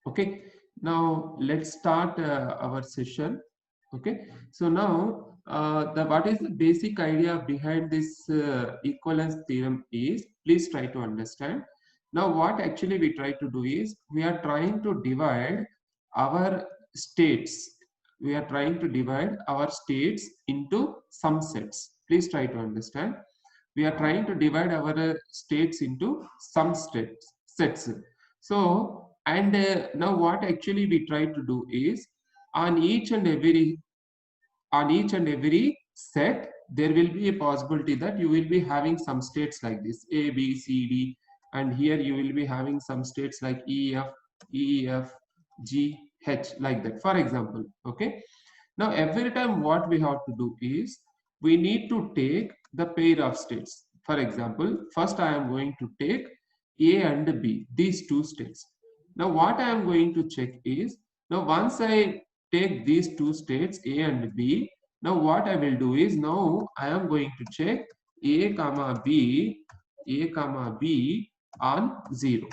Okay, now let's start our session. Okay, so now the what is the basic idea behind this equivalence theorem is, please try to understand. Now what actually we try to do is, we are trying to divide our states. We are trying to divide our states into some sets. Please try to understand. We are trying to divide our states into some sets. So and now what actually we try to do is, on each and every set there will be a possibility that you will be having some states like this a b c d, and here you will be having some states like e f g h, like that, for example. Okay, now every time what we have to do is, we need to take the pair of states. For example, first I am going to take a and b, these two states. Now what I am going to check is, now once I take these two states a and b, now what I will do is, now I am going to check a comma b on 0,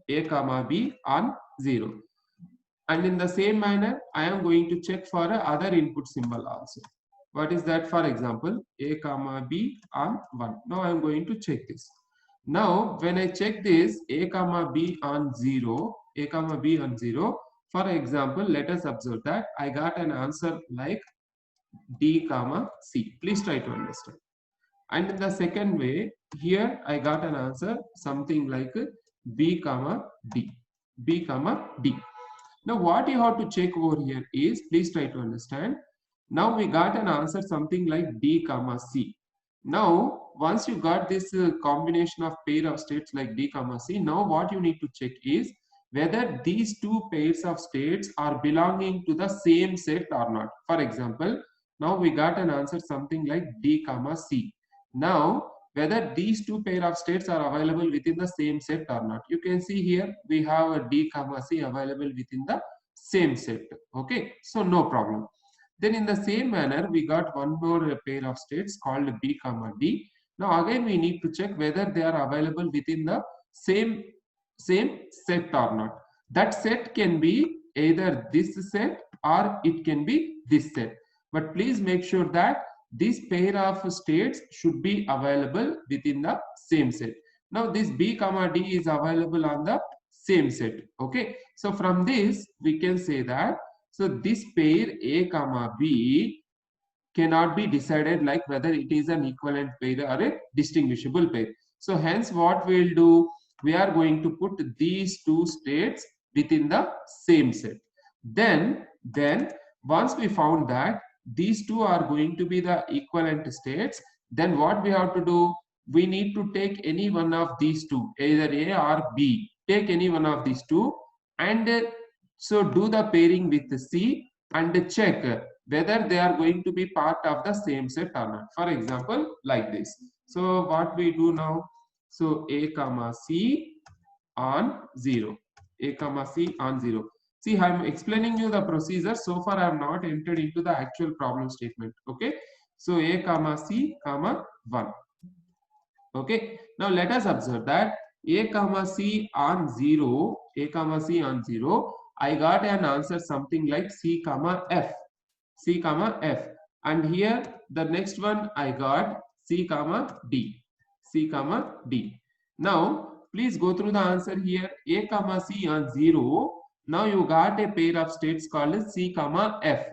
a comma b on 0. And in the same manner, I am going to check for a other input symbol also. What is that? For example, a comma b on 1. Now I am going to check this. Now when I check this a comma b on 0, a comma b on 0, for example, let us observe that I got an answer like d comma c. Please try to understand. And in the second way, here I got an answer something like b comma d, b comma d. Now what you have to check over here is, please try to understand. Now we got an answer something like d comma c. Now once you got this combination of pair of states like d comma c, now what you need to check is whether these two pairs of states are belonging to the same set or not. For example, now we got an answer something like d comma c. Now whether these two pair of states are available within the same set or not. You can see here we have a d comma c available within the same set. Okay, so no problem. Then in the same manner, we got one more pair of states called b comma d. Now again we need to check whether they are available within the same set or not. That set can be either this set or it can be this set. But please make sure that this pair of states should be available within the same set. Now this b comma d is available on the same set. Okay, so from this we can say that, so this pair a comma b cannot be decided like whether it is an equivalent pair or a distinguishable pair. So hence what we will do, we are going to put these two states within the same set. Then once we found that these two are going to be the equivalent states, then what we have to do, we need to take any one of these two, either a or b. Take any one of these two and so do the pairing with c and check whether they are going to be part of the same set or not. For example, like this. So what we do now, so a comma c on 0, a comma c on 0. See, I am explaining you the procedure. So far I have not entered into the actual problem statement. Okay, so a comma c comma 1. Okay, now let us observe that a comma c on 0, a comma c on 0, I got an answer something like c comma f, c comma f, and here the next one I got c comma d, c comma d. Now please go through the answer here. A comma c on 0, now you got a pair of states called c comma f.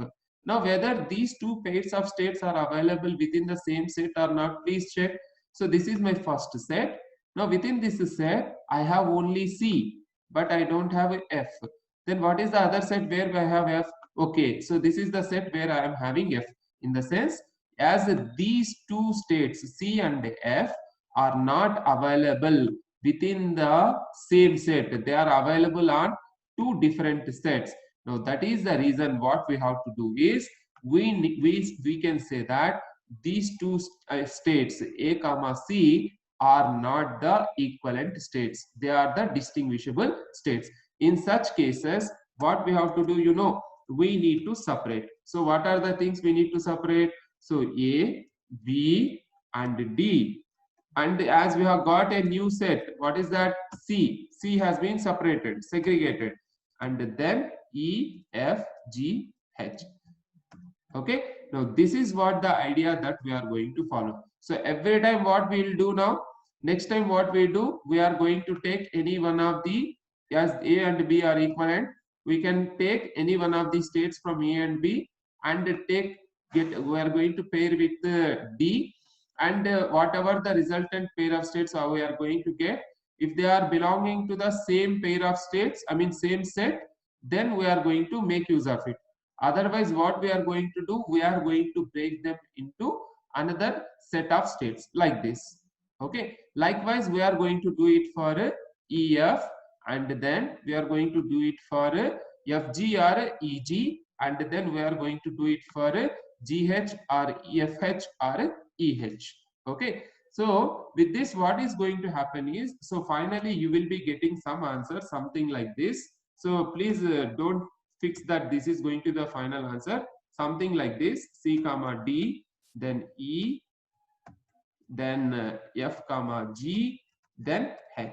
Now whether these two pairs of states are available within the same set or not, please check. So this is my first set. Now within this set I have only c, but I don't have a f. Then what is the other set where I have f? Okay, so this is the set where I am having f. In the sense, as these two states c and f are not available within the same set, they are available on two different sets. Now that is the reason what we have to do is, we can say that these two states a comma c are not the equivalent states, they are the distinguishable states. In such cases what we have to do, we need to separate. So what are the things we need to separate? So a, b and d, and as we have got a new set, what is that? C has been separated, segregated. and then E, F, G, H. Okay, now this is what the idea that we are going to follow. So every time what we will do now, next time what we do, we are going to take any one of the, as A and B are equivalent, we can take any one of the states from A and B and we are going to pair with D, and whatever the resultant pair of states we are going to get, if they are belonging to the same pair of states, I mean same set, then we are going to make use of it. Otherwise, what we are going to do, we are going to break them into another set of states like this. Okay. Likewise, we are going to do it for EF, and then we are going to do it for FG or EG, and then we are going to do it for GH or FH or EH. Okay. So with this, what is going to happen is, so finally you will be getting some answer, something like this. So please don't fix that this is going to the final answer. Something like this: C comma D, then E, then F comma G, then H.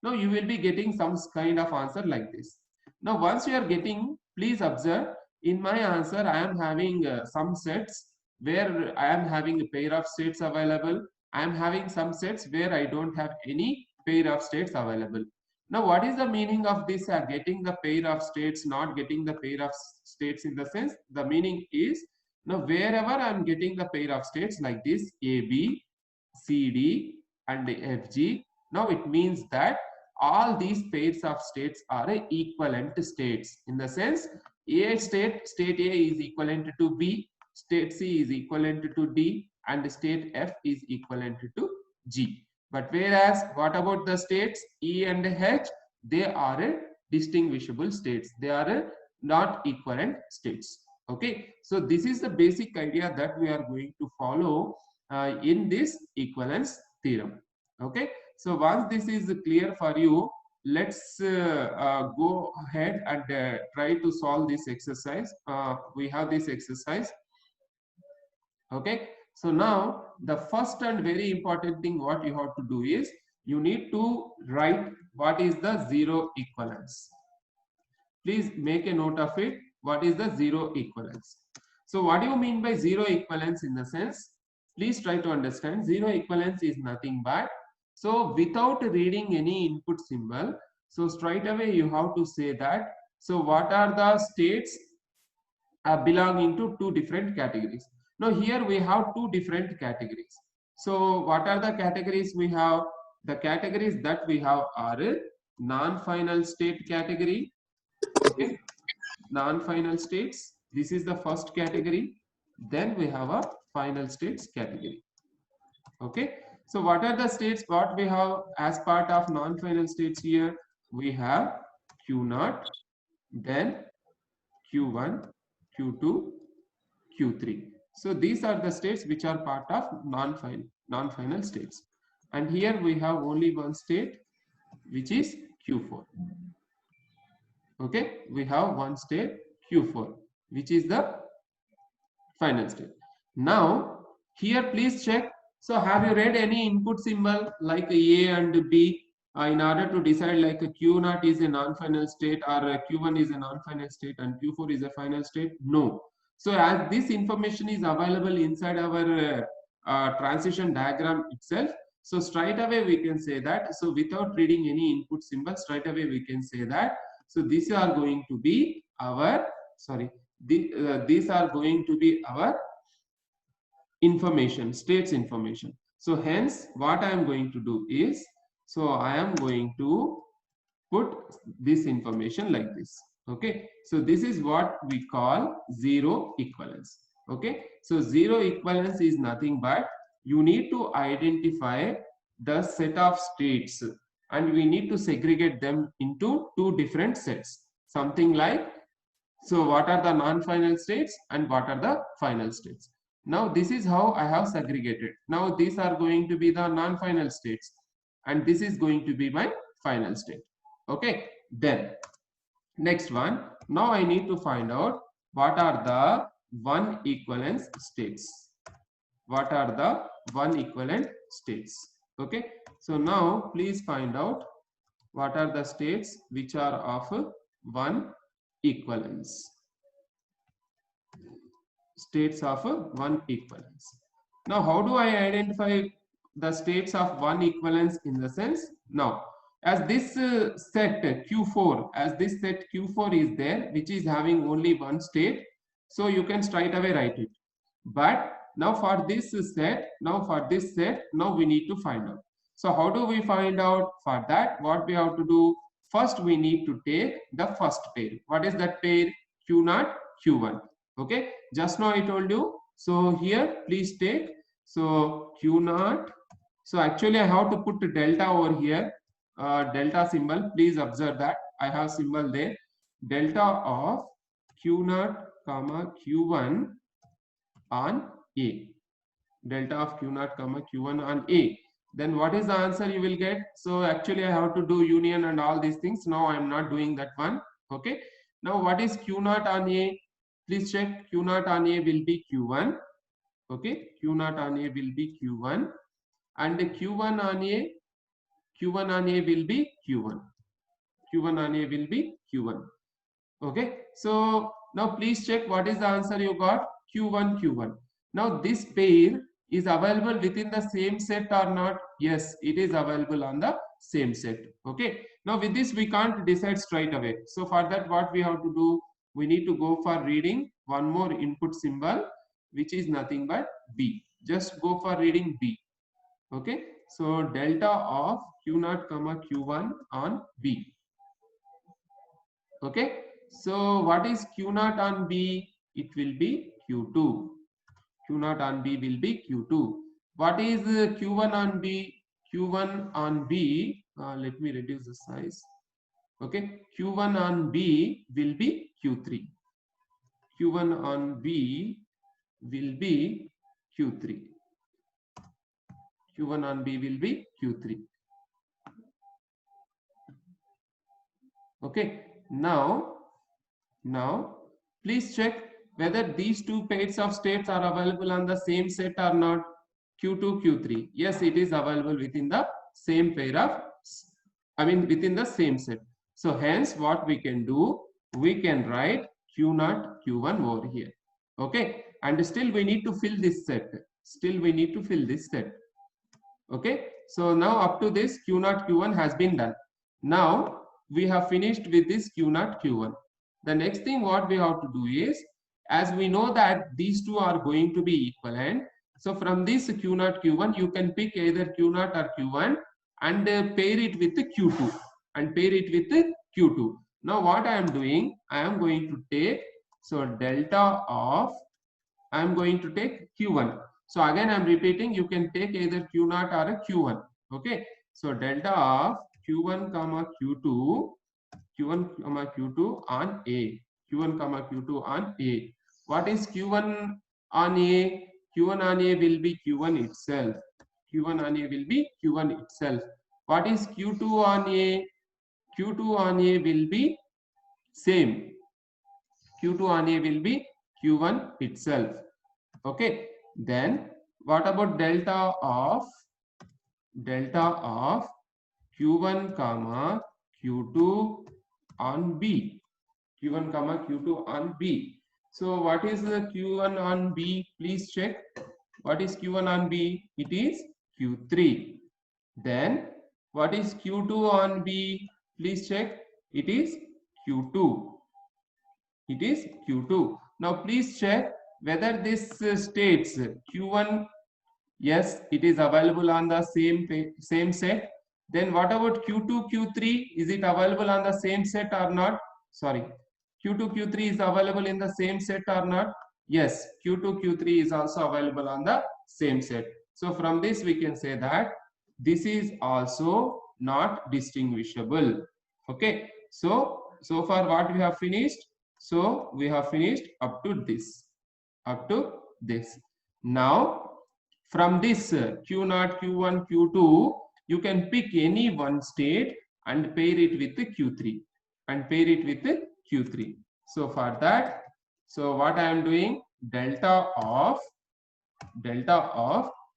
Now you will be getting some kind of answer like this. Now once you are getting, please observe, in my answer I am having some sets where I am having a pair of states available. I am having some sets where I don't have any pair of states available. Now what is the meaning of this getting the pair of states, not getting the pair of states? In the sense, the meaning is, now wherever I am getting the pair of states like this, AB, CD and FG, now it means that all these pairs of states are equivalent states. In the sense, state A is equivalent to B, state C is equivalent to D, and state F is equivalent to G. But whereas, what about the states E and H? They are distinguishable states. They are not equivalent states. Okay. So this is the basic idea that we are going to follow in this equivalence theorem. Okay. So once this is clear for you, let's go ahead and try to solve this exercise. We have this exercise. Okay. So now the first and very important thing what you have to do is, you need to write what is the zero equivalence. Please make a note of it. What is the zero equivalence? So what do you mean by zero equivalence? In the sense, please try to understand, zero equivalence is nothing but, so without reading any input symbol, so straight away you have to say that, so what are the states belonging to two different categories. Now here we have two different categories. So what are the categories we have? The categories that we have are non-final state category. Okay, non-final states. This is the first category. Then we have a final states category. Okay. So what are the states what we have as part of non-final states here? We have Q0, then Q1, Q2, Q3. So these are the states which are part of non-final states. And here we have only one state, which is Q4. Okay, we have one state Q4, which is the final state. Now here please check. So have you read any input symbol like A and B in order to decide like a Q0 is a non-final state, or a Q1 is a non-final state and Q4 is a final state? No. So as this information is available inside our transition diagram itself, so straight away we can say that, so without reading any input symbol, straight away we can say that, so these are going to be our, these are going to be our information, states information. So hence what I am going to do is, so I am going to put this information like this. Okay, so this is what we call zero equivalence. Okay, so zero equivalence is nothing but, you need to identify the set of states and we need to segregate them into two different sets. Something like, so what are the non-final states and what are the final states? Now this is how I have segregated. Now these are going to be the non-final states and this is going to be my final state. Okay, then next one, now I need to find out what are the one equivalence states. What are the one equivalent states? Okay, so now please find out what are the states which are of one equivalence. States of one equivalence. Now, how do I identify the states of one equivalence? In the sense, now as this set Q4, as this set Q4 is there, which is having only one state, so you can straight away write it. But now for this set, now we need to find out. So how do we find out? For that, what we have to do? First, we need to take the first pair. What is that pair? Q0, Q1. Okay, just now I told you. So here, please take. So Q0. So actually, I have to put delta over here. Delta symbol. Please observe that I have symbol there. Delta of Q0 comma Q1 on A. Delta of Q0 comma Q1 on A. Then what is the answer you will get? So actually I have to do union and all these things. Now I am not doing that one. Okay. Now what is Q0 on A? Please check. Q0 on A will be Q1. Okay. Q0 on A will be Q1. And the Q1 on A will be Q1. Q1 on A will be Q1. Okay. So now please check what is the answer you got. Q1, Q1. Now this pair is available within the same set or not? Yes, it is available on the same set. Okay. Now with this we can't decide straight away. So for that what we have to do? We need to go for reading one more input symbol, which is nothing but B. Just go for reading B. Okay. So delta of Q0 comma Q1 on B. Okay. So what is Q0 on B? It will be Q2. Q0 on B will be Q2. What is Q1 on B? Q1 on B, let me reduce the size. Okay, Q1 on B will be Q3. Q1 on B will be Q3. Q1 on B will be Q3. Okay, now please check whether these two pairs of states are available on the same set or not. Q2, Q3. Yes, it is available within the same pair of, within the same set. So hence what we can do, we can write Q0, Q1 over here. Okay, and still we need to fill this set. Okay, so now up to this Q0, Q1 has been done. Now we have finished with this Q0, Q1. The next thing what we have to do is, as we know that these two are going to be equivalent, so from this Q0, Q1, you can pick either Q0 or Q1 and pair it with the Q2. Now what I am doing, I am going to take, so delta of, I am going to take Q1. So again I am repeating, you can take either Q0 or a Q1. Okay, so delta of Q1 comma Q2 on A. Q1 comma Q2 on A. What is Q1 on A? Q1 on A will be Q1 itself. Q1 on A will be Q1 itself. What is Q2 on A? Q2 on A will be same. Q2 on A will be Q1 itself. Okay. Then what about delta of Q1 comma Q2 on B? Q1 comma Q2 on B. So what is the Q1 on B? Please check. What is Q1 on B? It is Q3. Then what is Q2 on B? Please check. It is Q2. It is Q2. Now please check whether this states Q1. Yes, it is available on the same set. Then what about Q2, Q3? Is it available on the same set or not? Sorry. Q2, Q3 is available in the same set or not? Yes, Q2, Q3 is also available on the same set. So from this we can say that this is also not distinguishable. Okay. So far what we have finished? So we have finished up to this. Now from this Q0, Q1, Q2, you can pick any one state and pair it with the Q3 So for that, so what I am doing, delta of,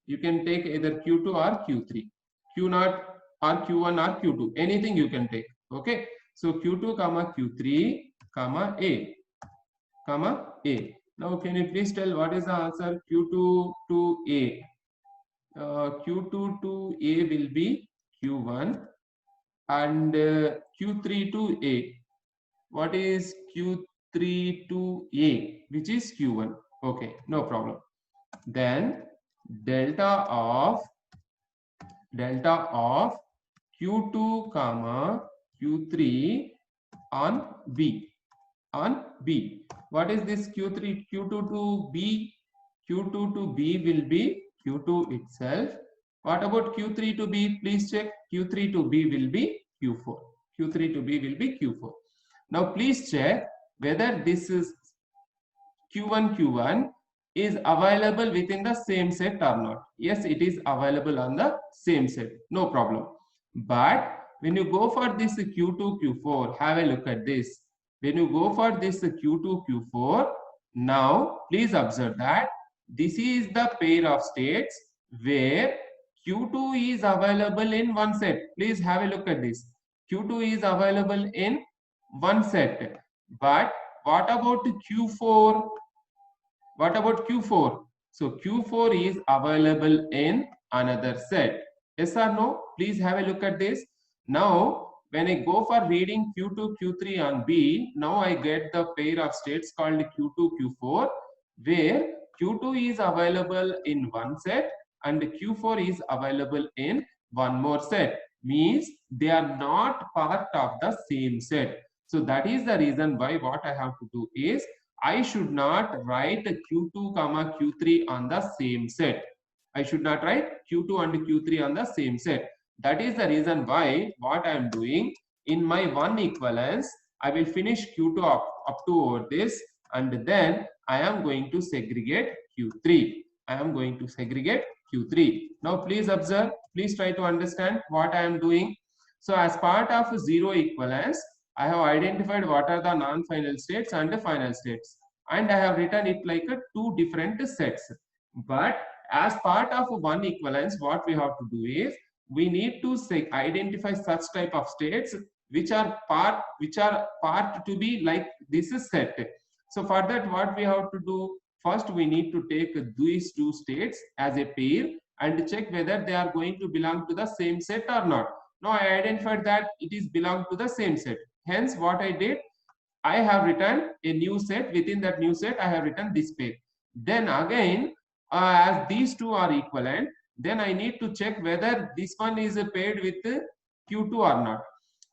you can take either Q2 or Q3, Q0 or Q1 or Q2, anything you can take. Okay. So Q2 comma Q3 comma A comma A. Now can you please tell what is the answer? Q2 to A. Q2 to A will be Q1 and Q3 to A. What is Q3 to A, which is Q1? Okay, no problem. Then delta of Q2 comma Q3 on B. What is this Q3? Q2 to B. Q2 to B will be Q2 itself. What about Q3 to B? Please check. Q3 to B will be Q4. Q3 to B will be Q4. Now please check whether this is Q1 is available within the same set or not. Yes, it is available on the same set. No problem. But when you go for this Q2, Q4, have a look at this. When you go for this Q2, Q4, now please observe that this is the pair of states where Q2 is available in one set. Please have a look at this. Q2 is available in one set. But what about Q4? What about Q4? So Q4 is available in another set. Yes or no? Please have a look at this. Now, when I go for reading Q2, Q3 on B, now I get the pair of states called Q2, Q4, where Q2 is available in one set and Q4 is available in one more set. Means they are not part of the same set. So that is the reason why what I have to do is I should not write Q2 comma Q3 on the same set. I should not write Q2 and Q3 on the same set. That is the reason why what I am doing in my one equivalence, I will finish Q2 up to over this, and then I am going to segregate Q3. I am going to segregate Q3. Now please observe, please try to understand what I am doing. So as part of zero equivalence, I have identified what are the non-final states and the final states, and I have written it like two different sets. But as part of one equivalence, what we have to do is we need to identify such type of states which are part to be like this is set. So for that, what we have to do, first we need to take these two states as a pair and check whether they are going to belong to the same set or not. Now I identified that it is belong to the same set. Hence what I did, I have written a new set. Within that new set, I have written this pair. Then again, as these two are equivalent, then I need to check whether this one is paired with Q2 or not.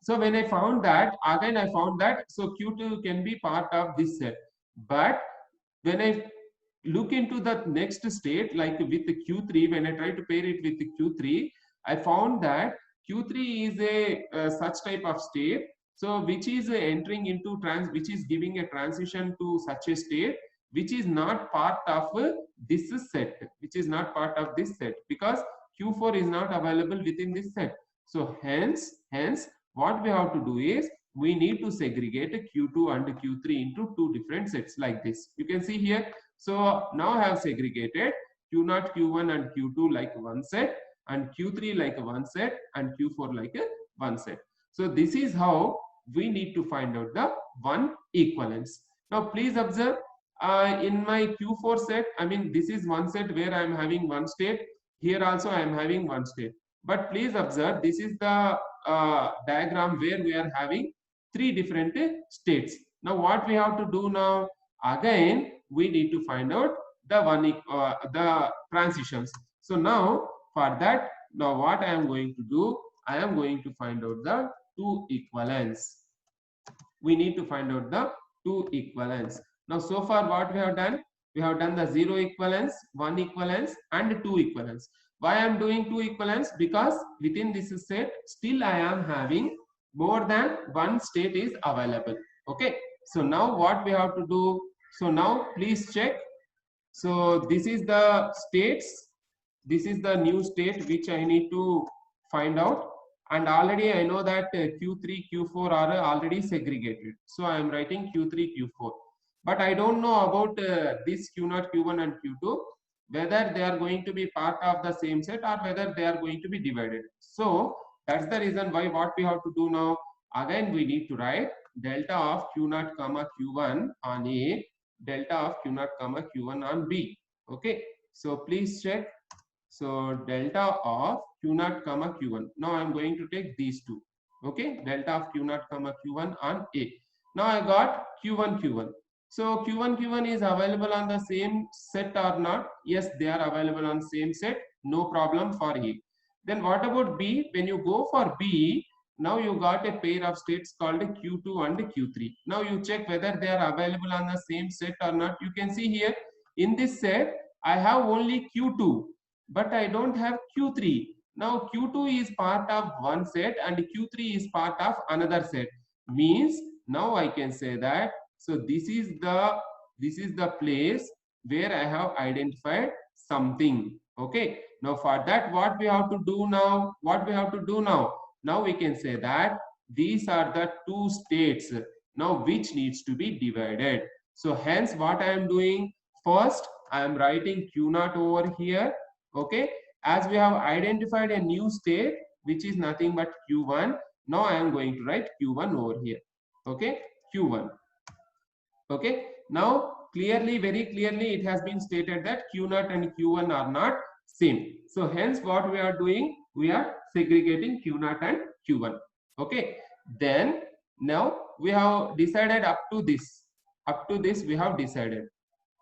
So when I found that, again I found that, so Q2 can be part of this set. But when I look into the next state, like with the Q3, when I try to pair it with the Q3, I found that Q3 is a such type of state, so which is entering into which is giving a transition to such a state which is not part of this set, which is not part of this set, because Q4 is not available within this set. So hence what we have to do is we need to segregate Q2 and Q3 into two different sets like this. You can see here. So now I have segregated Q0, Q1 and Q2 like one set, and Q3 like one set, and Q4 like one set. So this is how we need to find out the one equivalence. Now please observe, in my Q4 set, I mean this is one set where I am having one state. Here also I am having one state. But please observe, this is the diagram where we are having three different states. Now what we have to do now? Again, we need to find out the the transitions. So now for that, now what I am going to do, I am going to find out the two equivalence. We need to find out the two equivalence. Now so far what we have done, we have done the zero equivalence, one equivalence and two equivalence. Why I am doing two equivalence? Because within this set still I am having more than one state is available. Okay, so now what we have to do, so now please check. So this is the states, this is the new state which I need to find out, and already I know that Q3 Q4 are already segregated, so I am writing Q3 Q4, but I don't know about this Q0 Q1 and Q2, whether they are going to be part of the same set or whether they are going to be divided. So that's the reason why what we have to do now, again we need to write delta of q0 comma q1 on A, delta of q0 comma q1 on B. Okay, so please check. So delta of q0 comma q1. Now I am going to take these two. Okay, delta of q0 comma q1 on A. Now I got q1 q1. So q1 q1 is available on the same set or not? Yes, they are available on same set. No problem for A. Then what about B? When you go for B, now you got a pair of states called q2 and q3. Now you check whether they are available on the same set or not. You can see here in this set I have only q2, but I don't have q3. Now q2 is part of one set and q3 is part of another set. Means now I can say that, so this is the place where I have identified something. Okay, now for that what we have to do now? Now we can say that these are the two states now which needs to be divided. So hence what I am doing, first I am writing q0 over here. Okay, as we have identified a new state which is nothing but q1, now I am going to write q1 over here. Okay, q1. Okay, now clearly, very clearly it has been stated that q0 and q1 are not same. So hence what we are doing, we are segregating q0 and q1. Okay, then now we have decided up to this we have decided.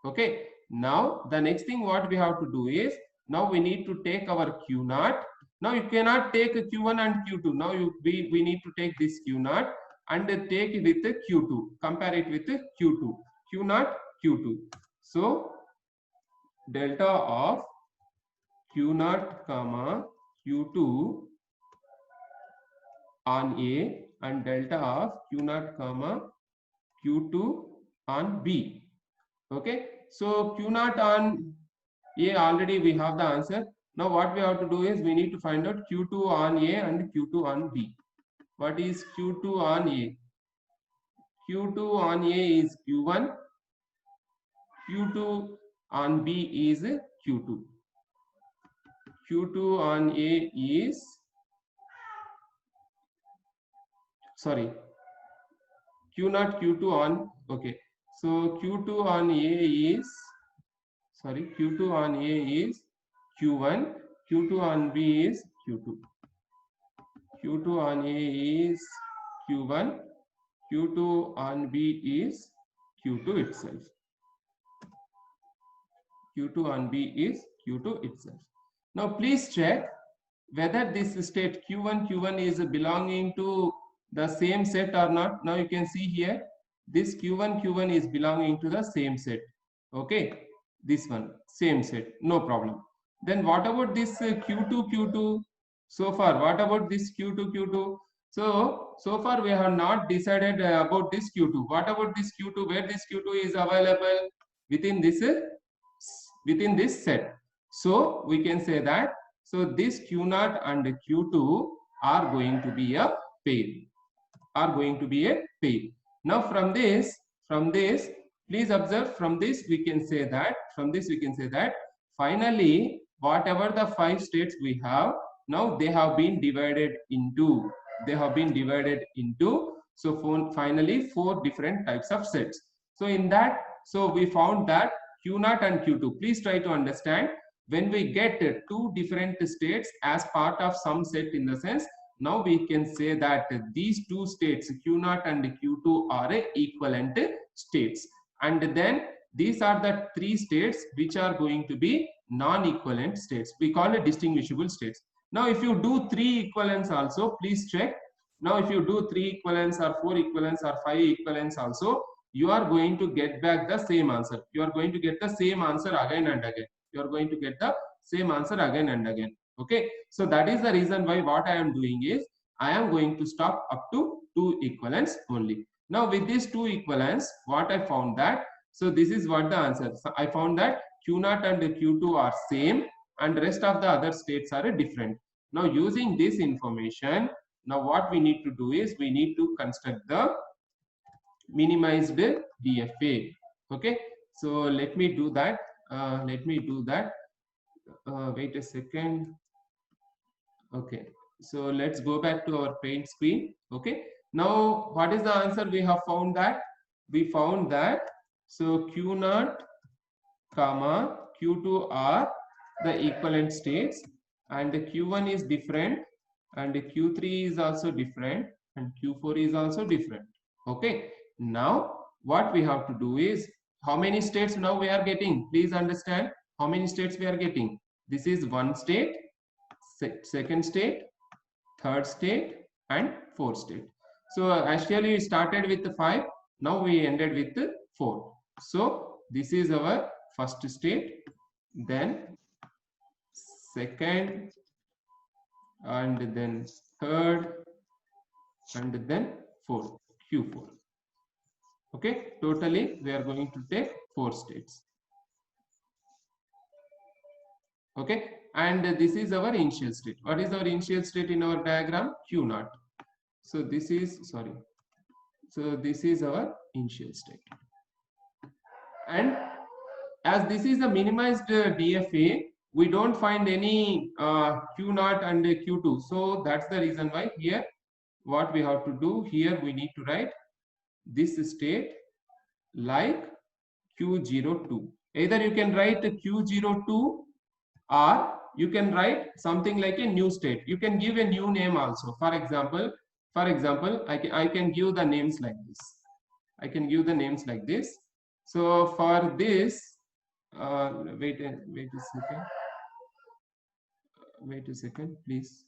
Okay, now the next thing what we have to do is, now we need to take our q0. Now you cannot take q1 and q2. Now we need to take this q0 and take it with q2, compare it with q2, q0 q2. So delta of q0 comma q2 on A and delta of q0 comma q2 on B. Okay, so q0 on A, already we have the answer. Now what we have to do is we need to find out q2 on A and q2 on B. What is q2 on A? q2 on A is q1, q2 on B is q2. q2 on A is, sorry, q0 q2 on, okay, so q2 on A is, sorry, q2 on A is q1, q2 on B is q2. q2 on A is q1, q2 on B is q2 itself. q2 on B is q2 itself. Now please check whether this state q1 is belonging to the same set or not. Now you can see here this q1 is belonging to the same set. Okay, this one same set, no problem. Then what about this q2? So far what about this q2? So far we have not decided about this q2. What about this q2? Where this q2 is available? Within this set. So we can say that, so this q0 and q2 are going to be a pair. Now from this, please observe, from this we can say that finally whatever the 5 states we have, now they have been divided into, so finally 4 different types of sets. So in that, so we found that q0 and q2, please try to understand, when we get 2 different states as part of some set, in the sense, now we can say that these 2 states q0 and q2 are equivalent states, and then these are the 3 states which are going to be non-equivalent states. We call it distinguishable states. Now if you do 3 equivalents also, please check. Now if you do 3 equivalents or 4 equivalents or 5 equivalents also, you are going to get back the same answer. You are going to get the same answer again and again. Okay, so that is the reason why what I am doing is I am going to stop up to 2 equivalents only. Now with these 2 equivalents, what I found that, so this is what the answer. So I found that q0 and q2 are same and rest of the other states are different. Now using this information, now what we need to do is we need to construct the minimized DFA. Okay, so let me do that. Wait a second. Okay, so let's go back to our paint screen. Okay, Now, what is the answer? We have found that so Q0 comma Q2 are the equivalent states, and Q1 is different, and Q3 is also different, and Q4 is also different. Okay, now what we have to do is, how many states now we are getting? Please understand how many states we are getting. This is one state, second state, third state, and fourth state. So actually we started with 5, now we ended with 4. So this is our first state, then second, and then third, and then fourth, Q4. Okay, totally we are going to take 4 states. Okay, and this is our initial state. What is our initial state in our diagram? Q0. So this is, sorry, so this is our initial state. And as this is a minimized DFA, we don't find any Q0 and Q2. So that's the reason why here what we have to do, here we need to write this state like Q02. Either you can write Q02, or you can write something like a new state. You can give a new name also. For example, I can give the names like this. I can give the names like this. So for this, wait a second. Wait a second, please.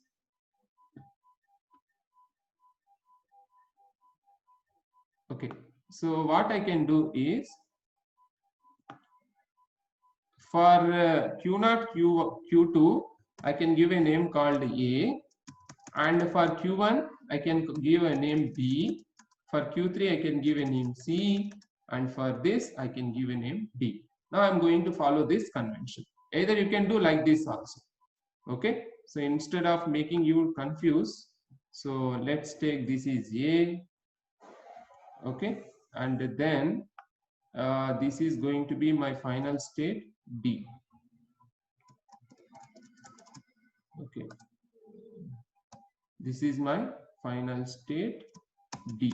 Okay, so what I can do is, for Q0, Q2, I can give a name called A, and for Q1, I can give a name B. For Q3, I can give a name C, and for this, I can give a name D. Now I'm going to follow this convention. Either you can do like this also. Okay, so instead of making you confused, so let's take this is A. Okay, and then this is going to be my final state D. Okay, this is my final state D.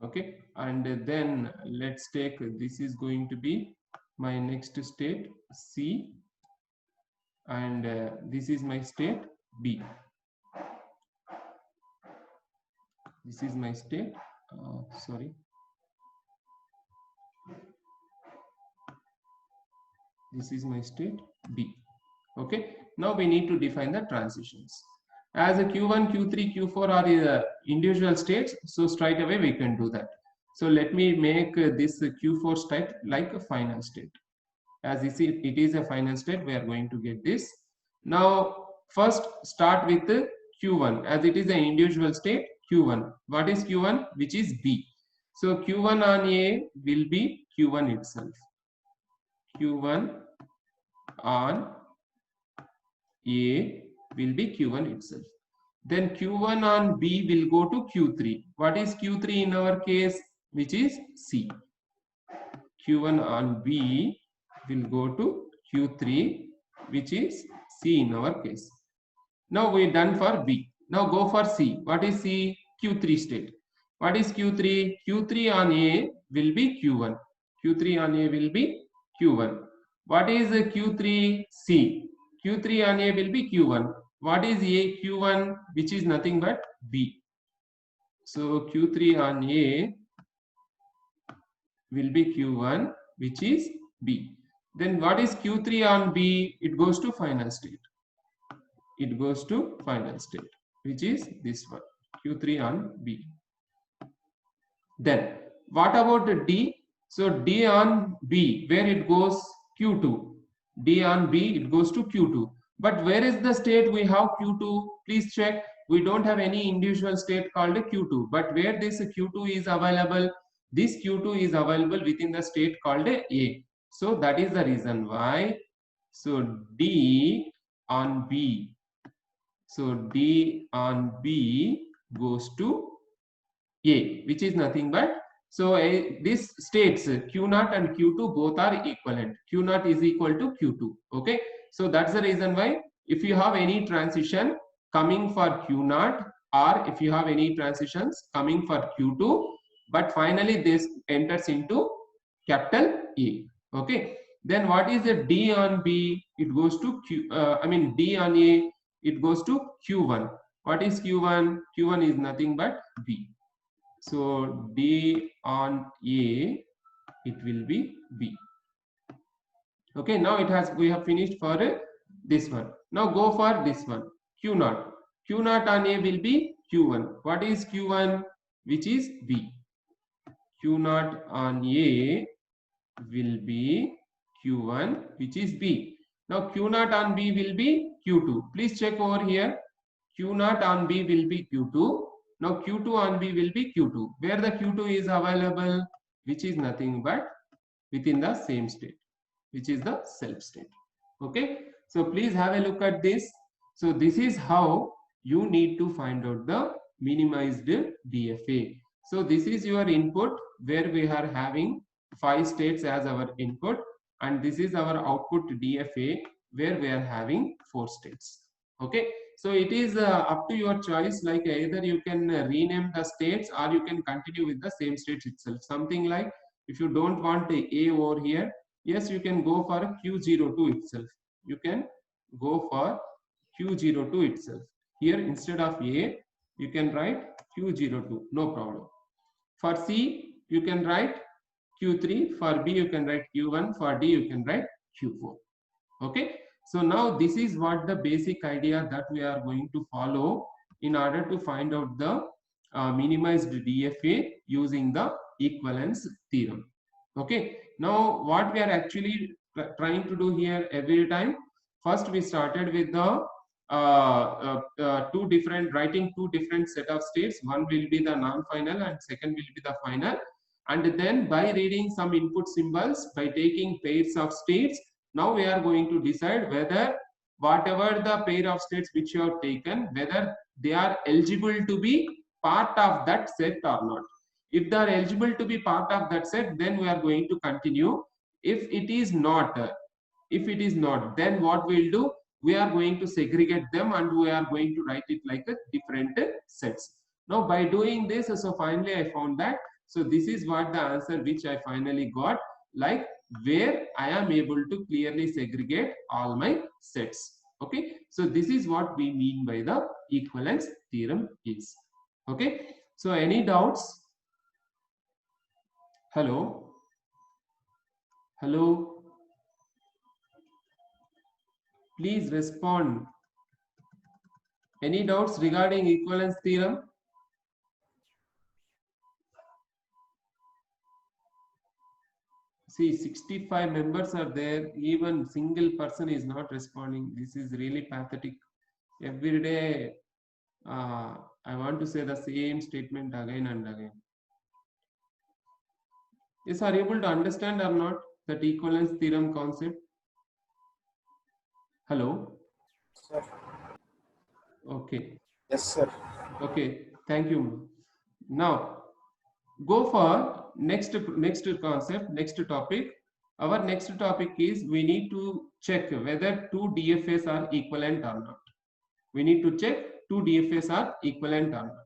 Okay, and then let's take, this is going to be my next state C, and this is my state B. This is my state, sorry. This is my state B. Okay, now we need to define the transitions. As a Q1, Q3, Q4 are individual states, so straight away we can do that. So let me make this Q4 state like a final state. As you see, it is a final state, we are going to get this. Now first start with the Q1, as it is an individual state Q1. What is Q1? Which is B. So Q1 on A will be Q1 itself. Q1 on A will be Q1 itself. Then Q1 on B will go to Q3. What is Q3 in our case? Which is C. Q1 on B will go to Q3, which is C in our case. Now we're done for B. Now go for C. What is C? Q3 state. What is Q3? Q3 on A will be Q1. Q3 on A will be Q1. What is Q3 C? Q3 on A will be Q1. What is A? Q1, which is nothing but B. So Q3 on A will be Q1, which is B. Then what is Q3 on B? It goes to final state. It goes to final state, which is this one, Q3 on B. Then what about D? So D on B, where it goes? Q2. D on B, it goes to Q2. But where is the state we have Q2? Please check. We don't have any individual state called Q2. But where this Q2 is available? This Q2 is available within the state called A. So that is the reason why. So D on B. So D on B goes to A, which is nothing but, so this states Q0 and Q2 both are equivalent. Q0 is equal to Q2. Okay, so that's the reason why if you have any transition coming for Q0, or if you have any transitions coming for Q2, but finally this enters into capital A. Okay, then what is the D on B? It goes to D on A, it goes to Q1. What is Q1? Q1 is nothing but B. So D on A, it will be B. Okay, now we have finished for this one. Now go for this one, Q0. Q0 on A will be Q1. What is Q1? Which is B. Q0 on A will be Q1, which is B. Now Q0 on B will be Q2. Please check over here. Q0 on B will be Q2. Now Q2 on B will be Q2. Where the Q2 is available, which is nothing but within the same state, which is the self state. Okay, so please have a look at this. So this is how you need to find out the minimized DFA. So this is your input where we are having 5 states as our input, and this is our output DFA where we are having 4 states. Okay, so it is up to your choice, like either you can rename the states or you can continue with the same states itself. Something like, if you don't want the A over here, yes, you can go for Q02 itself. You can go for Q02 itself. Here instead of A, you can write Q02, no problem. For C, you can write Q3. For B, you can write Q1. For D, you can write Q4. Okay. So now this is what the basic idea that we are going to follow in order to find out the minimized DFA using the equivalence theorem. Okay. Now what we are actually trying to do here every time, first we started with the writing two different set of states. One will be the non-final and second will be the final. And then by reading some input symbols, by taking pairs of states, now we are going to decide whether whatever the pair of states which you have taken, whether they are eligible to be part of that set or not. If they are eligible to be part of that set, then we are going to continue. If it is not, then what we'll do, we are going to segregate them and we are going to write it like a different sets. Now by doing this, so finally I found that, so this is what the answer which I finally got, like where I am able to clearly segregate all my sets. Okay, so this is what we mean by the equivalence theorem is. Okay, so any doubts? Hello? Hello? Please respond. Any doubts regarding equivalence theorem? See, 65 members are there. Even single person is not responding. This is really pathetic. Every day, I want to say the same statement again and again. Yes, are you able to understand or not that equivalence theorem concept? Hello? Sir. Okay. Yes, sir. Okay, thank you. Now, go for next concept, next topic. Our next topic is we need to check whether two DFAs are equivalent or not. We need to check two DFAs are equivalent or not.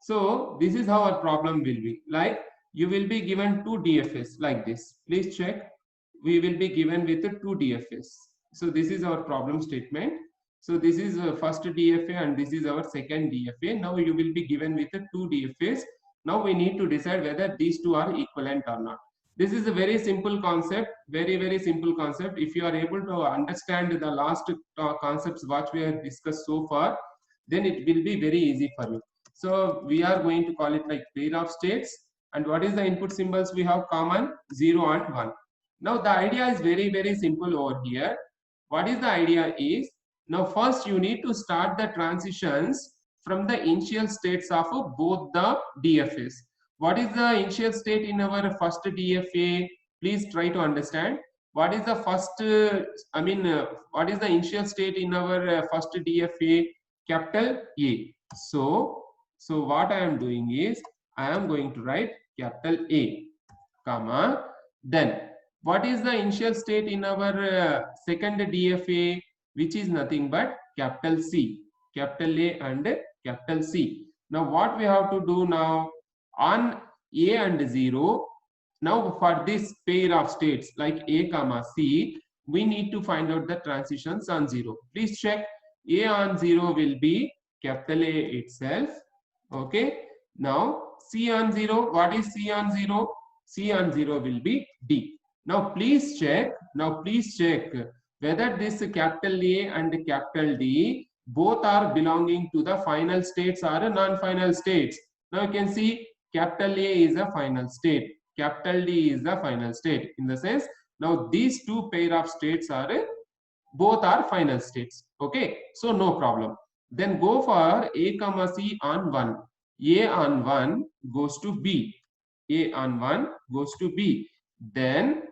So this is how our problem will be. Like you will be given two DFAs like this. Please check. We will be given with two DFAs. So this is our problem statement. So this is first DFA and this is our second DFA. Now you will be given with two DFAs. Now we need to decide whether these two are equivalent or not. This is a very simple concept, very simple concept. If you are able to understand the last concepts what we have discussed so far, then it will be very easy for you. So we are going to call it like pair of states. And what is the input symbols we have common? 0 and 1. Now the idea is very simple over here. What is the idea is, now first you need to start the transitions from the initial states of both the DFAs. What is the initial state in our first DFA? Please try to understand. What is the first, what is the initial state in our first DFA? Capital A. So what I am doing is, I am going to write capital A, comma, then what is the initial state in our second DFA, which is nothing but capital C, capital A and capital C. Now what we have to do now, on A and 0, now for this pair of states like A comma C, we need to find out the transitions on 0. Please check. A on 0 will be capital A itself. Okay. Now C on 0, what is C on 0? C on 0 will be D. Now please check. Whether this capital A and capital D both are belonging to the final states or non-final states. Now you can see capital A is a final state, capital D is the final state. In the sense, now these two pair of states are both are final states. Okay, so no problem. Then go for A comma C on 1. A on 1 goes to B. A on 1 goes to B. Then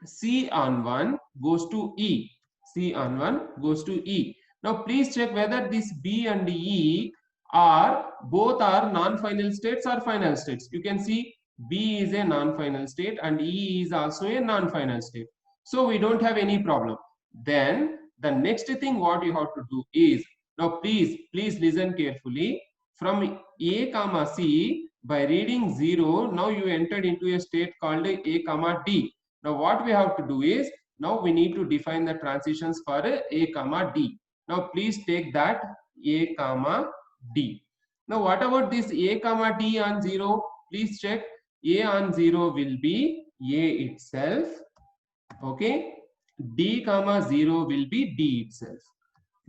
C on 1 goes to E. C on 1 goes to E. Now please check whether this B and E are both are non-final states or final states. You can see B is a non-final state and E is also a non-final state. So we don't have any problem. Then the next thing what you have to do is, now please listen carefully. From A comma C, by reading 0, now you entered into a state called A comma D. Now what we have to do is, now we need to define the transitions for A comma D. Now please take that A comma D. Now what about this A comma D on 0? Please check. A on 0 will be A itself. Okay. D comma 0 will be D itself.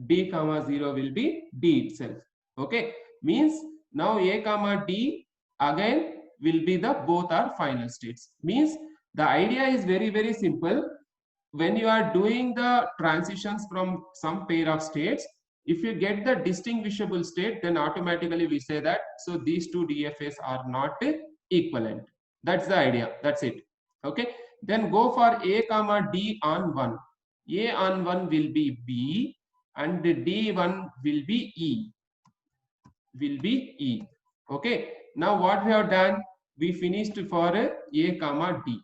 D comma 0 will be D itself. Okay. Means now A comma D again will be the both are final states. Means the idea is very simple. When you are doing the transitions from some pair of states, if you get the distinguishable state, then automatically we say that so these two DFAs are not equivalent. That's the idea. That's it. Okay. Then go for A comma D on 1. A on 1 will be B and D1 will be E. Okay. Now what we have done? We finished for A comma D.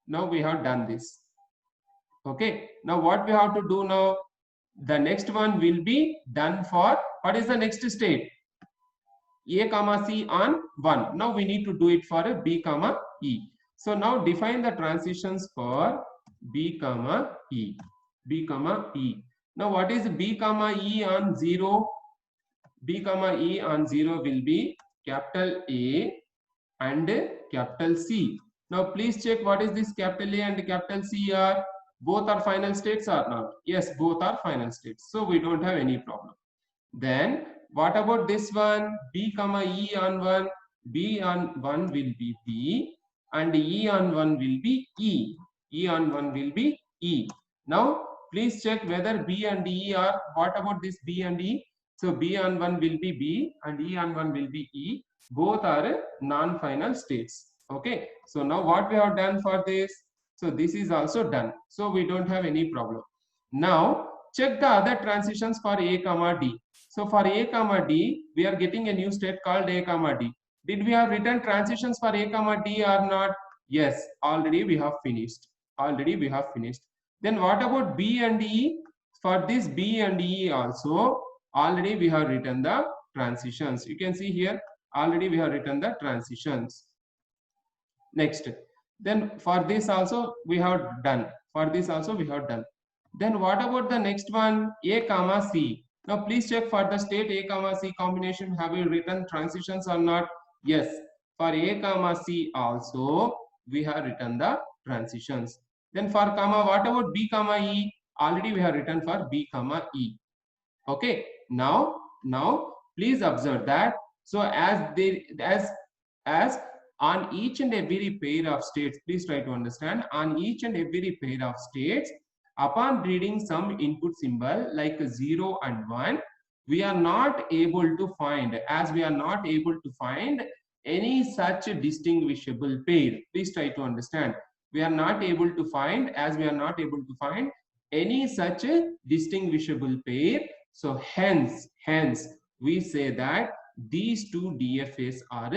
Now we have done this. Okay. Now what we have to do now? The next one will be done for, what is the next state? A comma C on 1. Now we need to do it for a B comma E. So now define the transitions for B comma E. B comma E. Now what is B comma E on 0? B comma E on 0 will be capital A and capital C. Now please check what is this capital A and capital C are. Both are final states or not? Yes, both are final states. So we don't have any problem. Then what about this one? B comma E on 1. B on 1 will be B and E on 1 will be E. E on 1 will be E. Now please check whether B and E are, what about this B and E? So B on 1 will be B and E on 1 will be E. Both are non-final states. Okay. So now what we have done for this? So this is also done. So we don't have any problem. Now check the other transitions for A comma D. So for A comma D, we are getting a new state called A comma D. Did we have written transitions for A comma D or not? Yes, already we have finished. Then what about B and E? For this B and E also, already we have written the transitions. You can see here, already we have written the transitions. Next. Then for this also we have done. Then what about the next one? A comma C. Now please check for the state A comma C combination. Have you written transitions or not? Yes. For A comma C also we have written the transitions. Then for comma, what about B comma E? Already we have written for B comma E. Okay. Now please observe that. So as on each and every pair of states, please try to understand, on each and every pair of states, upon reading some input symbol like 0 and 1, we are not able to find, any such distinguishable pair. Please try to understand. We are not able to find, any such distinguishable pair. So hence we say that these two DFAs are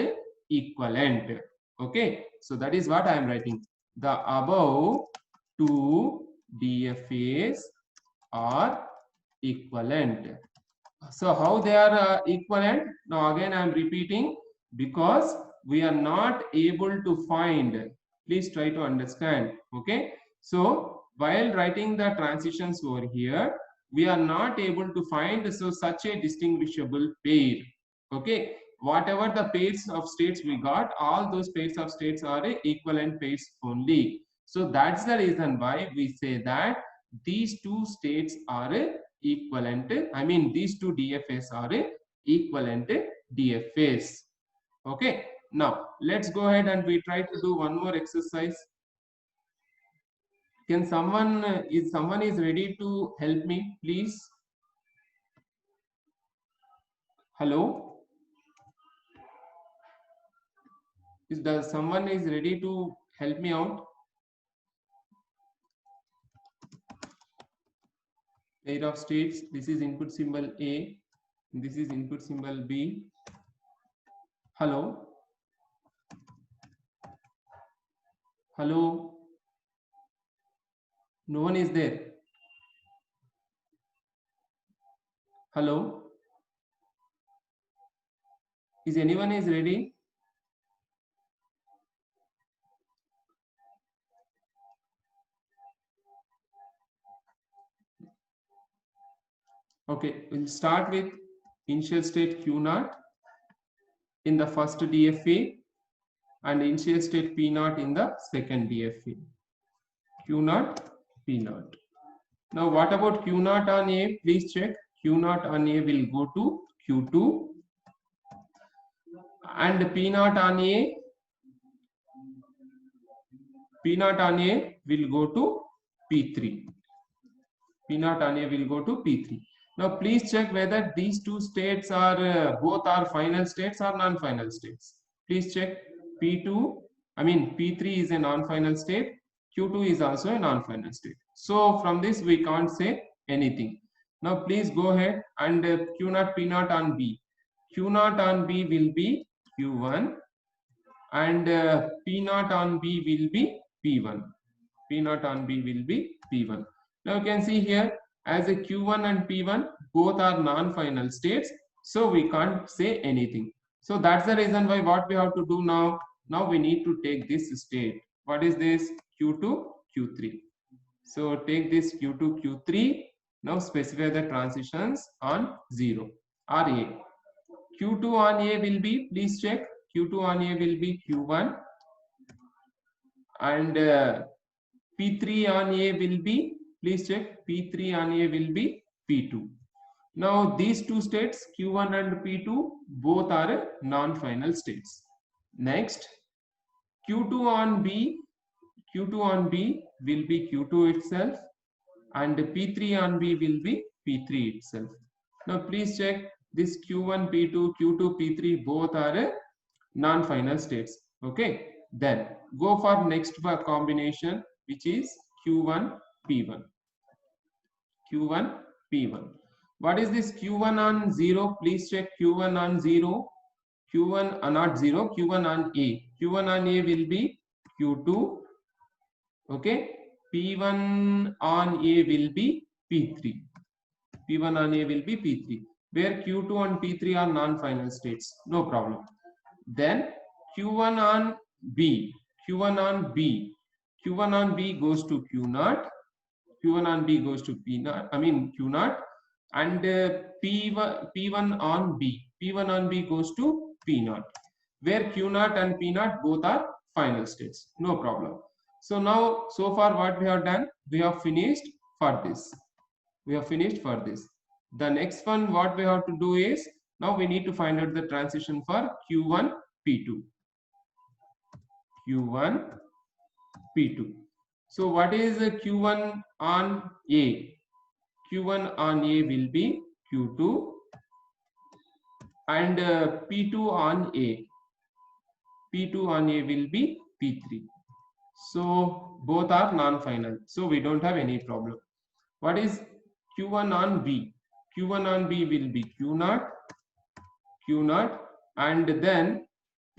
equivalent. Okay, so that is what I am writing. The above two DFAs are equivalent. So how they are equivalent? Now again I am repeating, because we are not able to find. Please try to understand. Okay. So while writing the transitions over here, we are not able to find so such a distinguishable pair. Okay. Whatever the pairs of states we got, all those pairs of states are equivalent pairs only. So that's the reason why we say that these two states are equivalent. I mean, these two DFAs are equivalent DFAs. Okay. Now let's go ahead and we try to do one more exercise. Can someone is ready to help me, please? Hello. Someone is ready to help me out? Pair of states. This is input symbol A. This is input symbol B. Hello. Hello. No one is there. Hello. Is anyone is ready? Okay, we'll start with initial state Q naught in the first DFA and initial state P naught in the second DFA. Q naught, P naught. Now what about Q naught on A? Please check. Q naught on A will go to Q2 and P naught on A will go to P3. P naught on A will go to P3. Now please check whether these two states are both are final states or non-final states. Please check. P3 is a non-final state. Q2 is also a non-final state. So from this we can't say anything. Now please go ahead and Q naught P naught on B. Q naught on B will be Q1 and P naught on B will be P1. P naught on B will be P1. Now you can see here, as a Q1 and P1 both are non-final states, so we can't say anything. So that's the reason why what we have to do now. Now we need to take this state. What is this? Q2, Q3. So take this Q2, Q3. Now specify the transitions on 0 or A. Q2 on A will be, please check, Q2 on A will be Q1 and P3 on A will be, please check, P3 on A will be P2. Now these two states Q1 and P2 both are non-final states. Next, Q2 on B will be Q2 itself and P3 on B will be P3 itself. Now please check this Q1, P2, Q2, P3 both are non-final states. Okay, then go for next combination, which is Q1, P1. Q1, P1. What is this Q1 on 0? Please check Q1 on 0. Q1 not 0, Q1 on A. Q1 on A will be Q2. Okay, P1 on A will be P3. P1 on A will be P3. Where Q2 and P3 are non-final states. No problem. Then Q1 on B. Q1 on B goes to Q naught. Q1 on B goes to Q naught, and P1 on B goes to P naught, where Q naught and P naught both are final states. No problem. So now, so far what we have done, we have finished for this. The next one what we have to do is, now we need to find out the transition for Q1, P2. Q1, P2. So what is Q1 on A? Q1 on A will be Q2 and P2 on A. P2 on A will be P3. So both are non-final. So we don't have any problem. What is Q1 on B? Q1 on B will be Q naught and then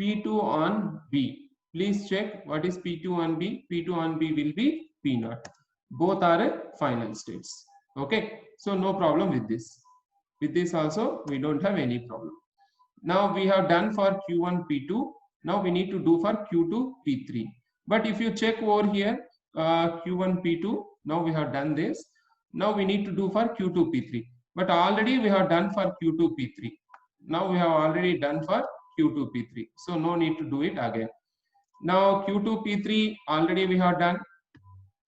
P2 on B. Please check what is P2 on B. P2 on B will be P naught. Both are final states. Okay, so no problem with this. With this also we don't have any problem. Now we have done for Q1 P2. Now we need to do for Q2 P3. But if you check over here, Q1 P2, now we have done this. Now we need to do for Q2 P3. But already we have done for Q2 P3. Now we have already done for Q2 P3. So no need to do it again. Now Q2 P3 already we have done.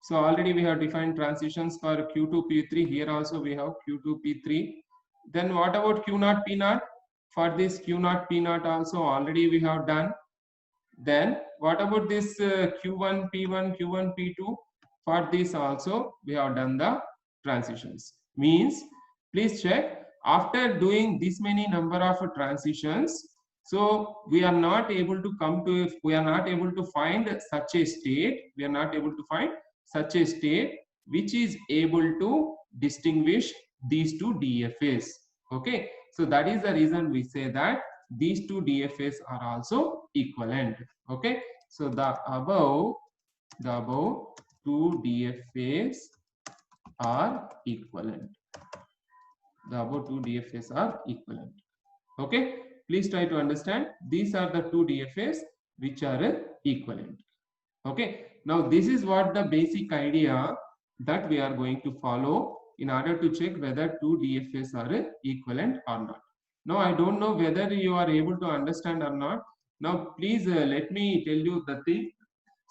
So already we have defined transitions for Q2 P3. Here also we have Q2 P3. Then what about Q0 P0? For this Q0 P0 also already we have done. Then what about this Q1 P1, Q1 P2? For this also we have done the transitions. Means please check, after doing this many number of transitions, so we are not able to find such a state. We are not able to find such a state which is able to distinguish these two DFAs. Okay, so that is the reason we say that these two DFAs are also equivalent. Okay, so the above two DFAs are equivalent. The above two DFAs are equivalent. Okay, please try to understand. These are the two DFAs which are equivalent. Okay, now this is what the basic idea that we are going to follow in order to check whether two DFAs are equivalent or not. Now I don't know whether you are able to understand or not. Now please let me tell you the thing.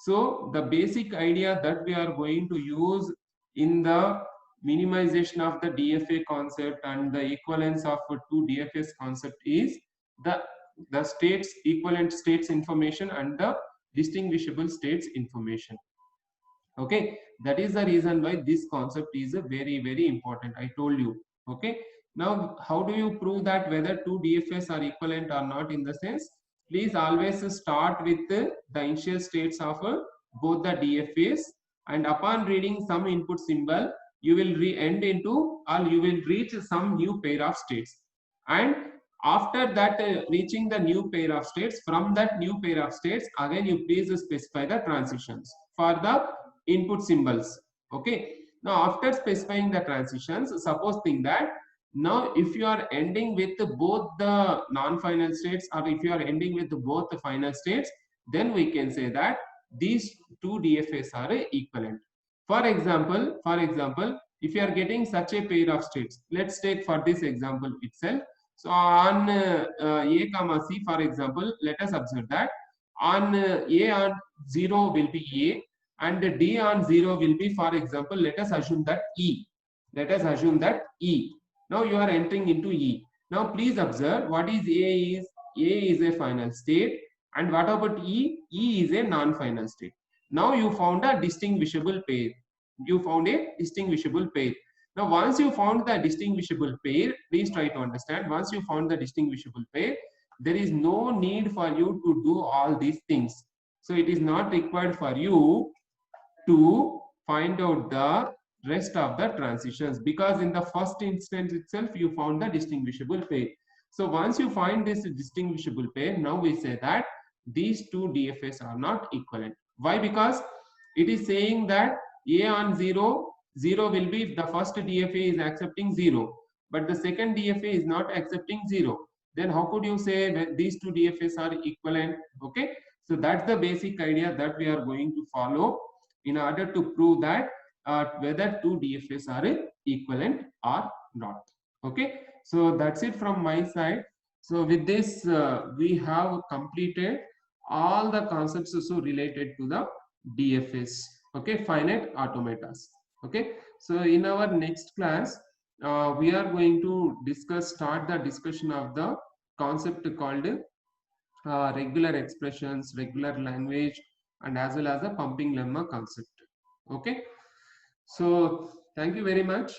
So the basic idea that we are going to use in the minimization of the DFA concept and the equivalence of two DFAs concept is the states, equivalent states information and the distinguishable states information. Okay, that is the reason why this concept is a very important. I told you. Okay, now how do you prove that whether two DFAs are equivalent or not? In the sense, please always start with the initial states of both the DFAs, and upon reading some input symbol, you will end into, or you will reach some new pair of states, and after that reaching the new pair of states, from that new pair of states again you please specify the transitions for the input symbols. Okay, now after specifying the transitions, suppose think that now if you are ending with both the non-final states, or if you are ending with both the final states, then we can say that these two DFAs are equivalent. For example, if you are getting such a pair of states, let's take for this example itself. So on A comma C, for example, let us observe that on A on 0 will be A, and D on 0 will be, for example, let us assume that E. Let us assume that E. Now you are entering into E. Now please observe what is A is. A is a final state, and what about E? E is a non-final state. Now you found a distinguishable pair. You found a distinguishable pair. Now once you found the distinguishable pair, please try to understand, once you found the distinguishable pair, there is no need for you to do all these things. So it is not required for you to find out the rest of the transitions, because in the first instance itself you found the distinguishable pair. So once you find this distinguishable pair, now we say that these two DFAs are not equivalent. Why? Because it is saying that A on 0, 0 will be if the first DFA is accepting 0, but the second DFA is not accepting 0. Then how could you say that these two DFAs are equivalent? Okay, so that's the basic idea that we are going to follow in order to prove that whether two DFAs are equivalent or not. Okay, so that's it from my side. So with this we have completed all the concepts also related to the DFAs. Okay, finite automatas. Okay, so in our next class we are going to start the discussion of the concept called regular expressions, regular language, and as well as the pumping lemma concept. Okay, so thank you very much.